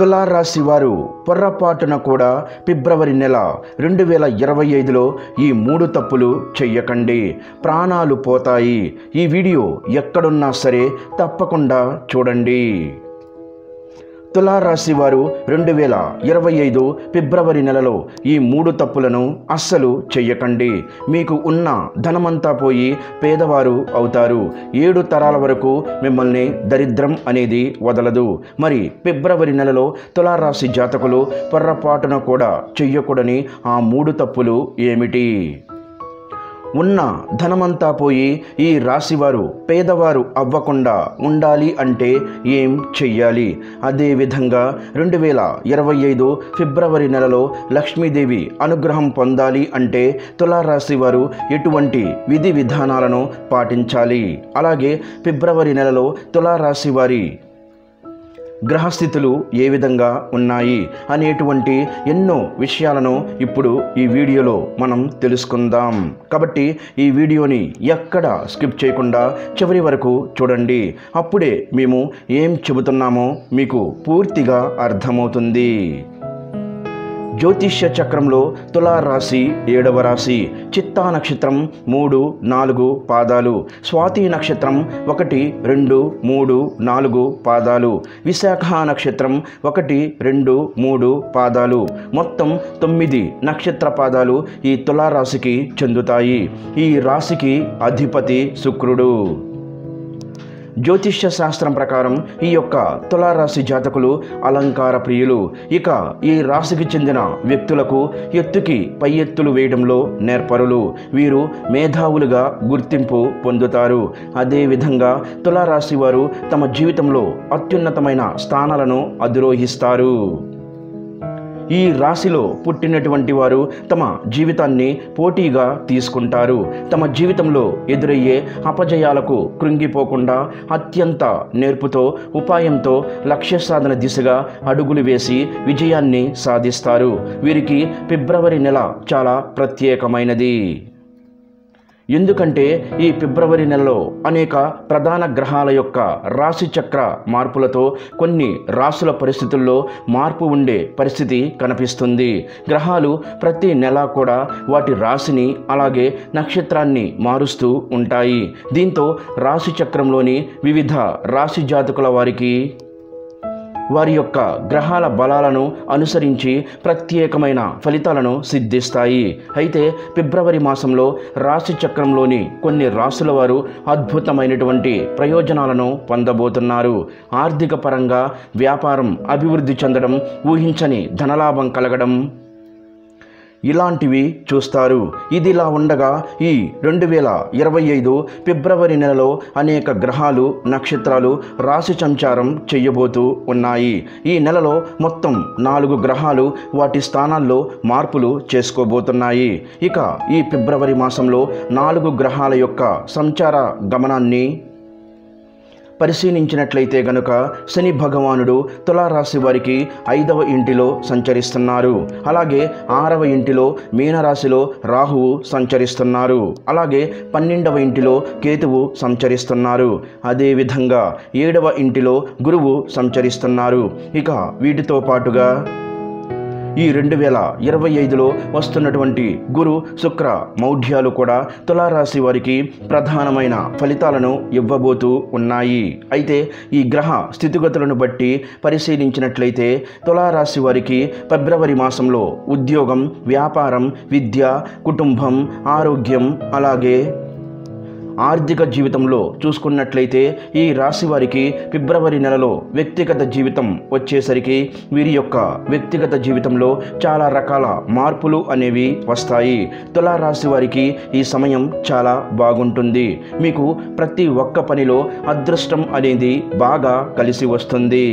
తులారాశి వారు పొర్రపాటున కూడా ఫిబ్రవరి నెల 2025లో ఈ 3 తప్పులు చెయ్యకండి. ప్రాణాలు పోతాయి. ఈ వీడియో ఎక్కడున్నా సరే తప్పకుండా చూడండి. తులారాశి వారు 2025 ఫిబ్రవరి నెలలో ఈ 3 తప్పులను అస్సలు చెయ్యకండి. మీకు ఉన్న ధనమంతా పోయి పేదవారు అవుతారు. 7 తరాల వరకు మిమ్మల్ని దరిద్రం అనేది వదలదు. మరి ఫిబ్రవరి నెలలో తులారాశి జాతకులు పొర్రపాటున కూడా చెయ్యకూడని ఆ 3 తప్పులు ఏమిటి? ఉన్న ధనమంతా పోయి ఈ రాశివారు పేదవారు అవ్వకుండా ఉండాలి అంటే ఏం చెయ్యాలి? అదేవిధంగా 2025 ఫిబ్రవరి నెలలో లక్ష్మీదేవి అనుగ్రహం పొందాలి అంటే తులారాశి వారు ఎటువంటి విధి విధానాలను పాటించాలి? అలాగే ఫిబ్రవరి నెలలో తులారాశి వారి గ్రహస్థితులు ఏ విధంగా ఉన్నాయి అనేటువంటి ఎన్నో విషయాలను ఇప్పుడు ఈ వీడియోలో మనం తెలుసుకుందాం. కాబట్టి ఈ వీడియోని ఎక్కడ స్కిప్ చేయకుండా చివరి వరకు చూడండి. అప్పుడే మేము ఏం చెబుతున్నామో మీకు పూర్తిగా అర్థమవుతుంది. జ్యోతిష్య చక్రంలో తులారాశి 7వ రాశి. చిత్తా నక్షత్రం 3, 4 పాదాలు. స్వాతి నక్షత్రం 1, 2, 3, 4 పాదాలు. విశాఖ నక్షత్రం 1, 2, 3 పాదాలు. మొత్తం 9 నక్షత్ర పాదాలు ఈ తులారాశికి చెందుతాయి. ఈ రాశికి అధిపతి శుక్రుడు. జ్యోతిష్య శాస్త్రం ప్రకారం ఈ యొక్క తులారాశి జాతకులు అలంకార ప్రియులు. ఇక ఈ రాశికి చెందిన వ్యక్తులకు ఎత్తుకి పై ఎత్తులు వేయడంలో నేర్పరులు. వీరు మేధావులుగా గుర్తింపు పొందుతారు. అదేవిధంగా తులారాశి వారు తమ జీవితంలో అత్యున్నతమైన స్థానాలను అధిరోహిస్తారు. ఈ రాశిలో పుట్టినటువంటి వారు తమ జీవితాన్ని పోటీగా తీసుకుంటారు. తమ జీవితంలో ఎదురయ్యే అపజయాలకు కృంగిపోకుండా అత్యంత నేర్పుతో ఉపాయంతో లక్ష్య సాధన దిశగా అడుగులు వేసి విజయాన్ని సాధిస్తారు. వీరికి ఫిబ్రవరి నెల చాలా ప్రత్యేకమైనది. ఎందుకంటే ఈ ఫిబ్రవరి నెలలో అనేక ప్రధాన గ్రహాల యొక్క రాశి చక్ర మార్పులతో కొన్ని రాశుల పరిస్థితుల్లో మార్పు ఉండే పరిస్థితి కనిపిస్తుంది. గ్రహాలు ప్రతి నెల కూడా వాటి రాశిని అలాగే నక్షత్రాన్ని మారుస్తూ ఉంటాయి. దీంతో రాశి చక్రంలోని వివిధ రాశి జాతకుల వారికి వారి యొక్క గ్రహాల బలాలను అనుసరించి ప్రత్యేకమైన ఫలితాలను సిద్ధిస్తాయి. అయితే ఫిబ్రవరి మాసంలో రాశి చక్రంలోని కొన్ని రాశుల వారు అద్భుతమైనటువంటి ప్రయోజనాలను పొందబోతున్నారు. ఆర్థిక పరంగా వ్యాపారం అభివృద్ధి చెందడం, ఊహించని ధనలాభం కలగడం ఇలాంటివి చూస్తారు. ఇదిలా ఉండగా ఈ 2025 ఫిబ్రవరి నెలలో అనేక గ్రహాలు నక్షత్రాలు రాశి సంచారం చెయ్యబోతూ ఉన్నాయి. ఈ నెలలో మొత్తం 4 గ్రహాలు వాటి స్థానాల్లో మార్పులు చేసుకోబోతున్నాయి. ఇక ఈ ఫిబ్రవరి మాసంలో 4 గ్రహాల యొక్క సంచార గమనాన్ని పరిశీలించినట్లయితే గనుక శని భగవానుడు తులారాశి వారికి 5వ ఇంటిలో సంచరిస్తున్నారు. అలాగే 6వ ఇంటిలో మీనరాశిలో రాహువు సంచరిస్తున్నారు. అలాగే 12వ ఇంటిలో కేతువు సంచరిస్తున్నారు. అదేవిధంగా 7వ ఇంటిలో గురువు సంచరిస్తున్నారు. ఇక వీటితో పాటుగా ఈ 2025లో వస్తున్నటువంటి గురు శుక్ర మౌఢ్యాలు కూడా తులారాశి వారికి ప్రధానమైన ఫలితాలను ఇవ్వబోతూ ఉన్నాయి. అయితే ఈ గ్రహ స్థితిగతులను బట్టి పరిశీలించినట్లయితే తులారాశి వారికి ఫిబ్రవరి మాసంలో ఉద్యోగం, వ్యాపారం, విద్య, కుటుంబం, ఆరోగ్యం అలాగే ఆర్థిక జీవితంలో చూసుకున్నట్లయితే ఈ రాశి వారికి ఫిబ్రవరి నెలలో వ్యక్తిగత జీవితం వచ్చేసరికి వీరి యొక్క వ్యక్తిగత జీవితంలో చాలా రకాల మార్పులు అనేవి వస్తాయి. తులారాశి వారికి ఈ సమయం చాలా బాగుంటుంది. మీకు ప్రతి ఒక్క పనిలో అదృష్టం అనేది బాగా కలిసి వస్తుంది.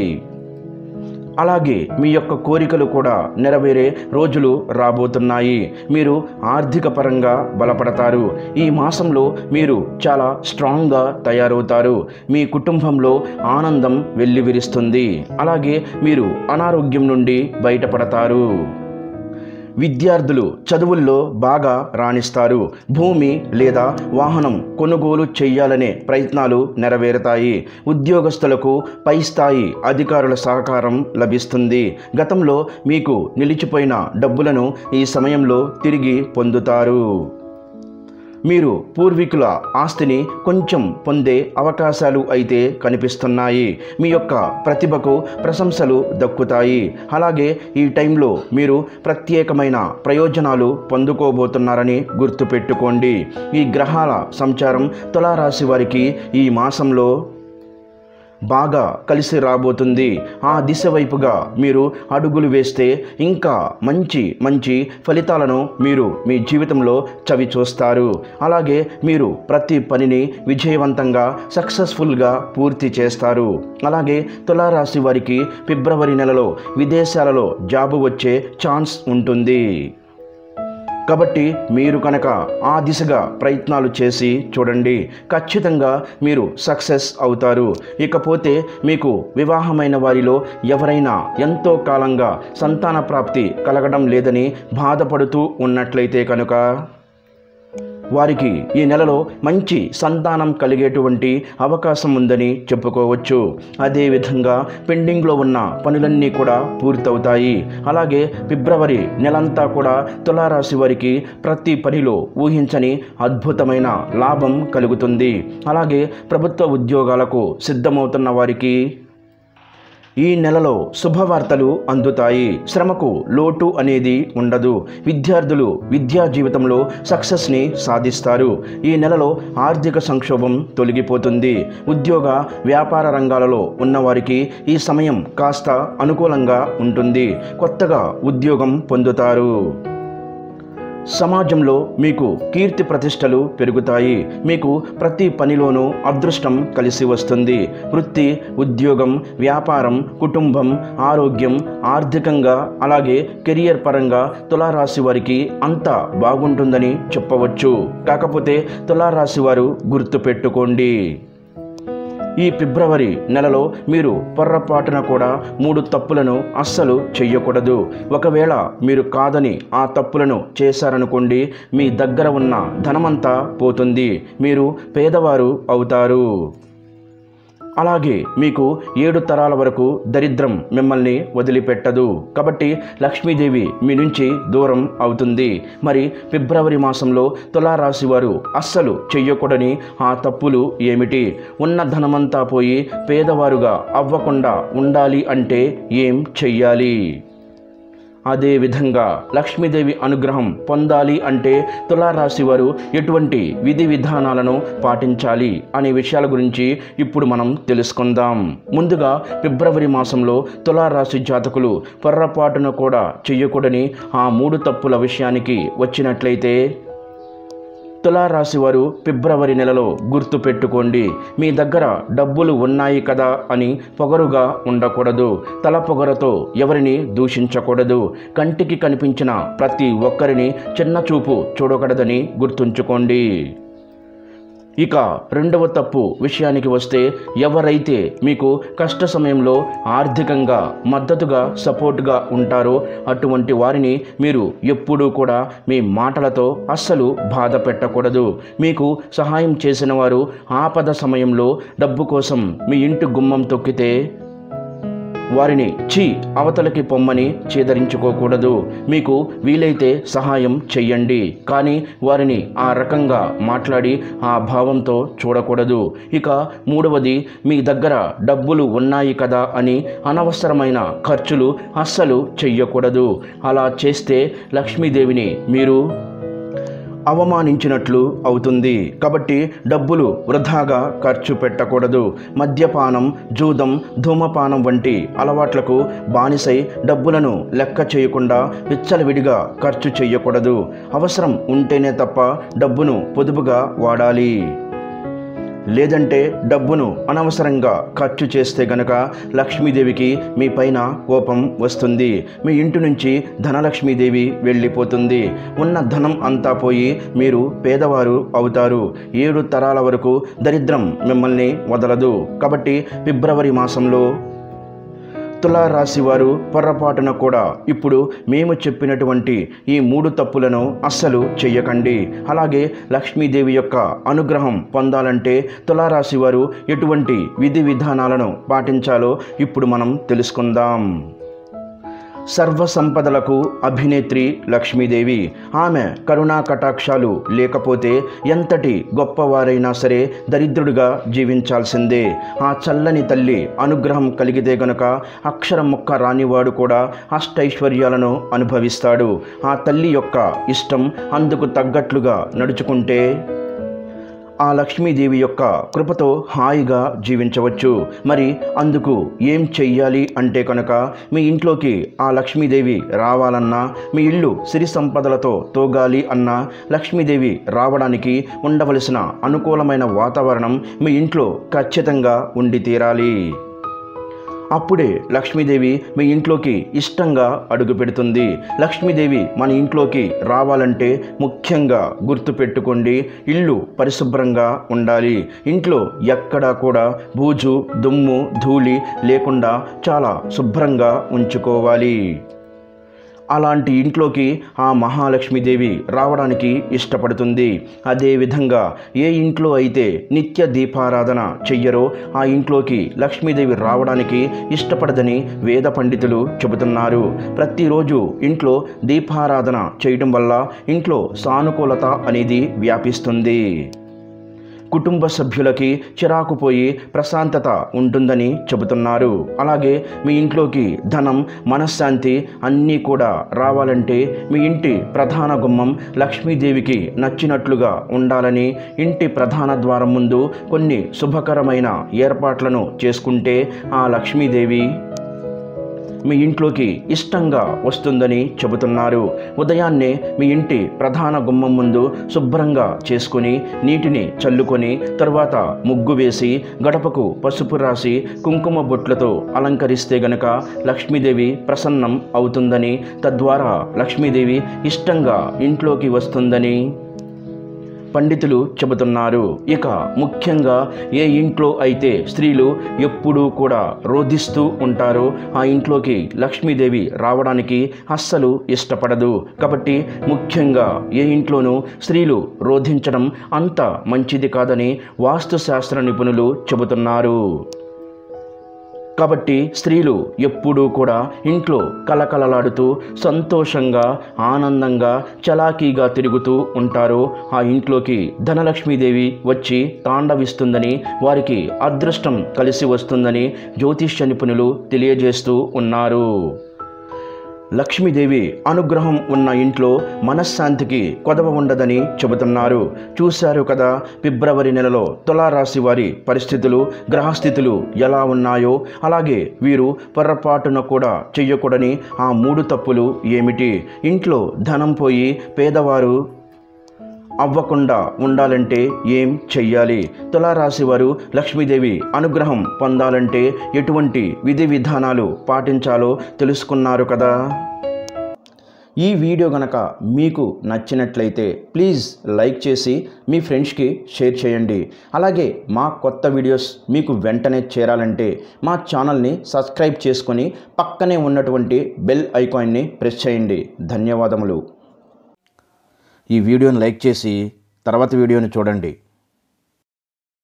అలాగే మీ యొక్క కోరికలు కూడా నెరవేరే రోజులు రాబోతున్నాయి. మీరు ఆర్థిక పరంగా బలపడతారు. ఈ మాసంలో మీరు చాలా స్ట్రాంగ్గా తయారవుతారు. మీ కుటుంబంలో ఆనందం వెల్లివిరుస్తుంది. అలాగే మీరు అనారోగ్యం నుండి బయటపడతారు. విద్యార్థులు చదువుల్లో బాగా రాణిస్తారు. భూమి లేదా వాహనం కొనుగోలు చేయాలనే ప్రయత్నాలు నెరవేరుతాయి. ఉద్యోగస్తులకు పై స్థాయి అధికారుల సహకారం లభిస్తుంది. గతంలో మీకు నిలిచిపోయిన డబ్బులను ఈ సమయంలో తిరిగి పొందుతారు. మీరు పూర్వీకుల ఆస్తిని కొంచెం పొందే అవకాశాలు అయితే కనిపిస్తున్నాయి. మీ యొక్క ప్రతిభకు ప్రశంసలు దక్కుతాయి. అలాగే ఈ టైంలో మీరు ప్రత్యేకమైన ప్రయోజనాలు పొందుకోబోతున్నారని గుర్తుపెట్టుకోండి. ఈ గ్రహాల సంచారం తులారాశి వారికి ఈ మాసంలో బాగా కలిసి రాబోతుంది. ఆ దిశ వైపుగా మీరు అడుగులు వేస్తే ఇంకా మంచి ఫలితాలను మీరు మీ జీవితంలో చవి చూస్తారు. అలాగే మీరు ప్రతి పనిని విజయవంతంగా సక్సెస్ఫుల్గా పూర్తి చేస్తారు. అలాగే తులారాశి వారికి ఫిబ్రవరి నెలలో విదేశాలలో జాబు వచ్చే ఛాన్స్ ఉంటుంది. కాబట్టి మీరు కనుక ఆ దిశగా ప్రయత్నాలు చేసి చూడండి, ఖచ్చితంగా మీరు సక్సెస్ అవుతారు. ఇకపోతే మీకు వివాహమైన వారిలో ఎవరైనా ఎంతో కాలంగా సంతాన ప్రాప్తి కలగడం లేదని బాధపడుతూ ఉన్నట్లయితే కనుక వారికి ఈ నెలలో మంచి సంతానం కలిగేటువంటి అవకాశం ఉందని చెప్పుకోవచ్చు. అదేవిధంగా పెండింగ్లో ఉన్న పనులన్నీ కూడా పూర్తవుతాయి. అలాగే ఫిబ్రవరి నెలంతా కూడా తులారాశి వారికి ప్రతి పనిలో ఊహించని అద్భుతమైన లాభం కలుగుతుంది. అలాగే ప్రభుత్వ ఉద్యోగాలకు సిద్ధమవుతున్న వారికి ఈ నెలలో శుభవార్తలు అందుతాయి. శ్రమకు లోటు అనేది ఉండదు. విద్యార్థులు విద్యా జీవితంలో సక్సెస్ని సాధిస్తారు. ఈ నెలలో ఆర్థిక సంక్షోభం తొలగిపోతుంది. ఉద్యోగ వ్యాపార రంగాలలో ఉన్నవారికి ఈ సమయం కాస్త అనుకూలంగా ఉంటుంది. కొత్తగా ఉద్యోగం పొందుతారు. సమాజంలో మీకు కీర్తి ప్రతిష్టలు పెరుగుతాయి. మీకు ప్రతి పనిలోనూ అదృష్టం కలిసి వస్తుంది. వృత్తి, ఉద్యోగం, వ్యాపారం, కుటుంబం, ఆరోగ్యం, ఆర్థికంగా అలాగే కెరియర్ పరంగా తులారాశి వారికి అంతా బాగుంటుందని చెప్పవచ్చు. కాకపోతే తులారాశి వారు గుర్తుపెట్టుకోండి, ఈ ఫిబ్రవరి నెలలో మీరు పొర్రపాటున కూడా 3 తప్పులను అస్సలు చెయ్యకూడదు. ఒకవేళ మీరు కాదని ఆ తప్పులను చేశారనుకోండి, మీ దగ్గర ఉన్న ధనమంతా పోతుంది. మీరు పేదవారు అవుతారు. అలాగే మీకు 7 తరాల వరకు దరిద్రం మిమ్మల్ని వదిలిపెట్టదు. కాబట్టి లక్ష్మీదేవి మీ నుంచి దూరం అవుతుంది. మరి ఫిబ్రవరి మాసంలో తులారాశి వారు అస్సలు చెయ్యకూడని ఆ తప్పులు ఏమిటి? ఉన్న ధనమంతా పోయి పేదవారుగా అవ్వకుండా ఉండాలి అంటే ఏం చెయ్యాలి? అదేవిధంగా లక్ష్మీదేవి అనుగ్రహం పొందాలి అంటే తులారాశి వారు ఎటువంటి విధి విధానాలను పాటించాలి అనే విషయాల గురించి ఇప్పుడు మనం తెలుసుకుందాం. ముందుగా ఫిబ్రవరి మాసంలో తులారాశి జాతకులు పొర్రపాటును కూడా చెయ్యకూడని ఆ 3 తప్పుల విషయానికి వచ్చినట్లయితే తులారాశి వారు ఫిబ్రవరి నెలలో గుర్తుపెట్టుకోండి, మీ దగ్గర డబ్బులు ఉన్నాయి కదా అని పొగరుగా ఉండకూడదు. తల పొగరతో ఎవరిని దూషించకూడదు. కంటికి కనిపించిన ప్రతి ఒక్కరిని చిన్న చూపు చూడకూడదని గుర్తుంచుకోండి. ఇక రెండవ తప్పు విషయానికి వస్తే, ఎవరైతే మీకు కష్ట సమయంలో ఆర్థికంగా మద్దతుగా సపోర్ట్గా ఉంటారో అటువంటి వారిని మీరు ఎప్పుడూ కూడా మీ మాటలతో అస్సలు బాధ పెట్టకూడదు. మీకు సహాయం చేసిన వారు ఆపద సమయంలో డబ్బు కోసం మీ ఇంటి గుమ్మం తొక్కితే వారిని అవతలకి పొమ్మని చేదరించుకోకూడదు. మీకు వీలైతే సహాయం చెయ్యండి, కానీ వారిని ఆ రకంగా మాట్లాడి ఆ భావంతో చూడకూడదు. ఇక మూడవది, మీ దగ్గర డబ్బులు ఉన్నాయి కదా అని అనవసరమైన ఖర్చులు అస్సలు చెయ్యకూడదు. అలా చేస్తే లక్ష్మీదేవిని మీరు అవమానించినట్లు అవుతుంది. కాబట్టి డబ్బులు వృధాగా ఖర్చు పెట్టకూడదు. మద్యపానం, జూదం, ధూమపానం వంటి అలవాట్లకు బానిసై డబ్బులను లెక్క చేయకుండా విచ్చలవిడిగా ఖర్చు చేయకూడదు. అవసరం ఉంటేనే తప్ప డబ్బును పొదుపుగా వాడాలి. లేదంటే డబ్బును అనవసరంగా ఖర్చు చేస్తే గనక లక్ష్మీదేవికి మీ పైన కోపం వస్తుంది. మీ ఇంటి నుంచి ధనలక్ష్మీదేవి వెళ్ళిపోతుంది. ఉన్న ధనం అంతా పోయి మీరు పేదవారు అవుతారు. 7 తరాల వరకు దరిద్రం మిమ్మల్ని వదలదు. కాబట్టి ఫిబ్రవరి మాసంలో తులారాశి వారు పొరపాటున కూడా ఇప్పుడు మేము చెప్పినటువంటి ఈ 3 తప్పులను అస్సలు చెయ్యకండి. అలాగే లక్ష్మీదేవి యొక్క అనుగ్రహం పొందాలంటే తులారాశి వారు ఎటువంటి విధి విధానాలను పాటించాలో ఇప్పుడు మనం తెలుసుకుందాం. సర్వ సంపదలకు అభినేత్రి లక్ష్మీదేవి. ఆమె కరుణా కటాక్షాలు లేకపోతే ఎంతటి గొప్పవారైనా సరే దరిద్రుడిగా జీవించాల్సిందే. ఆ చల్లని తల్లి అనుగ్రహం కలిగితే గనుక అక్షరం ముక్క రానివాడు కూడా అష్టైశ్వర్యాలను అనుభవిస్తాడు. ఆ తల్లి యొక్క ఇష్టం అందుకు తగ్గట్లుగా నడుచుకుంటే ఆ లక్ష్మీదేవి యొక్క కృపతో హాయిగా జీవించవచ్చు. మరి అందుకు ఏం చెయ్యాలి అంటే కనుక మీ ఇంట్లోకి ఆ లక్ష్మీదేవి రావాలన్నా, మీ ఇల్లు సిరి సంపదలతో తోగాలి అన్నా లక్ష్మీదేవి రావడానికి ఉండవలసిన అనుకూలమైన వాతావరణం మీ ఇంట్లో ఖచ్చితంగా ఉండి తీరాలి. అప్పుడే లక్ష్మీదేవి మీ ఇంట్లోకి ఇష్టంగా అడుగు పెడుతుంది. లక్ష్మీదేవి మన ఇంట్లోకి రావాలంటే ముఖ్యంగా గుర్తుపెట్టుకోండి, ఇల్లు పరిశుభ్రంగా ఉండాలి. ఇంట్లో ఎక్కడా కూడా బూజు, దుమ్ము, ధూళి లేకుండా చాలా శుభ్రంగా ఉంచుకోవాలి. అలాంటి ఇంట్లోకి ఆ మహాలక్ష్మీదేవి రావడానికి ఇష్టపడుతుంది. అదేవిధంగా ఏ ఇంట్లో అయితే నిత్య దీపారాధన చెయ్యరో ఆ ఇంట్లోకి లక్ష్మీదేవి రావడానికి ఇష్టపడదని వేద పండితులు చెబుతున్నారు. ప్రతిరోజు ఇంట్లో దీపారాధన చేయడం వల్ల ఇంట్లో సానుకూలత అనేది వ్యాపిస్తుంది. కుటుంబ సభ్యులకి చిరాకు పోయి ప్రశాంతత ఉంటుందని చెబుతున్నారు. అలాగే మీ ఇంట్లోకి ధనం, మనశ్శాంతి అన్నీ కూడా రావాలంటే మీ ఇంటి ప్రధాన గుమ్మం లక్ష్మీదేవికి నచ్చినట్లుగా ఉండాలని ఇంటి ప్రధాన ద్వారం ముందు కొన్ని శుభకరమైన ఏర్పాట్లను చేసుకుంటే ఆ లక్ష్మీదేవి మీ ఇంట్లోకి ఇష్టంగా వస్తుందని చెబుతున్నారు. ఉదయాన్నే మీ ఇంటి ప్రధాన గుమ్మం ముందు శుభ్రంగా చేసుకొని నీటిని చల్లుకొని తరువాత ముగ్గు వేసి గడపకు పసుపు రాసి కుంకుమ బొట్లతో అలంకరిస్తే గనక లక్ష్మీదేవి ప్రసన్నం అవుతుందని, తద్వారా లక్ష్మీదేవి ఇష్టంగా ఇంట్లోకి వస్తుందని పండితులు చెబుతున్నారు. ఇక ముఖ్యంగా ఏ ఇంట్లో అయితే స్త్రీలు ఎప్పుడూ కూడా రోధిస్తూ ఉంటారో ఆ ఇంట్లోకి లక్ష్మీదేవి రావడానికి అస్సలు ఇష్టపడదు. కాబట్టి ముఖ్యంగా ఏ ఇంట్లోనూ స్త్రీలు రోధించడం అంత మంచిది కాదని వాస్తుశాస్త్ర నిపుణులు చెబుతున్నారు. కాబట్టి స్త్రీలు ఎప్పుడూ కూడా ఇంట్లో కలకలలాడుతూ సంతోషంగా, ఆనందంగా, చలాకీగా తిరుగుతూ ఉంటారో ఆ ఇంట్లోకి ధనలక్ష్మీదేవి వచ్చి తాండవిస్తుందని, వారికి అదృష్టం కలిసి వస్తుందని జ్యోతిష్య నిపుణులు తెలియజేస్తూ ఉన్నారు. లక్ష్మీదేవి అనుగ్రహం ఉన్న ఇంట్లో మనశ్శాంతికి కొదవ ఉండదని చెబుతున్నారు. చూశారు కదా ఫిబ్రవరి నెలలో తులారాశి వారి పరిస్థితులు, గ్రహస్థితులు ఎలా ఉన్నాయో. అలాగే వీరు పొరపాటున కూడా చెయ్యకూడని ఆ 3 తప్పులు ఏమిటి? ఇంట్లో ధనం పోయి పేదవారు అవ్వకుండా ఉండాలంటే ఏం చెయ్యాలి? తులారాశి వారు లక్ష్మీదేవి అనుగ్రహం పొందాలంటే ఎటువంటి విధి విధానాలు పాటించాలో తెలుసుకున్నారు కదా. ఈ వీడియో గనక మీకు నచ్చినట్లయితే ప్లీజ్ లైక్ చేసి మీ ఫ్రెండ్స్కి షేర్ చేయండి. అలాగే మా కొత్త వీడియోస్ మీకు వెంటనే చేరాలంటే మా ఛానల్ని సబ్స్క్రైబ్ చేసుకొని పక్కనే ఉన్నటువంటి బెల్ ఐకాన్ని ప్రెస్ చేయండి. ధన్యవాదములు. ఈ వీడియోని లైక్ చేసి తర్వాత వీడియోని చూడండి.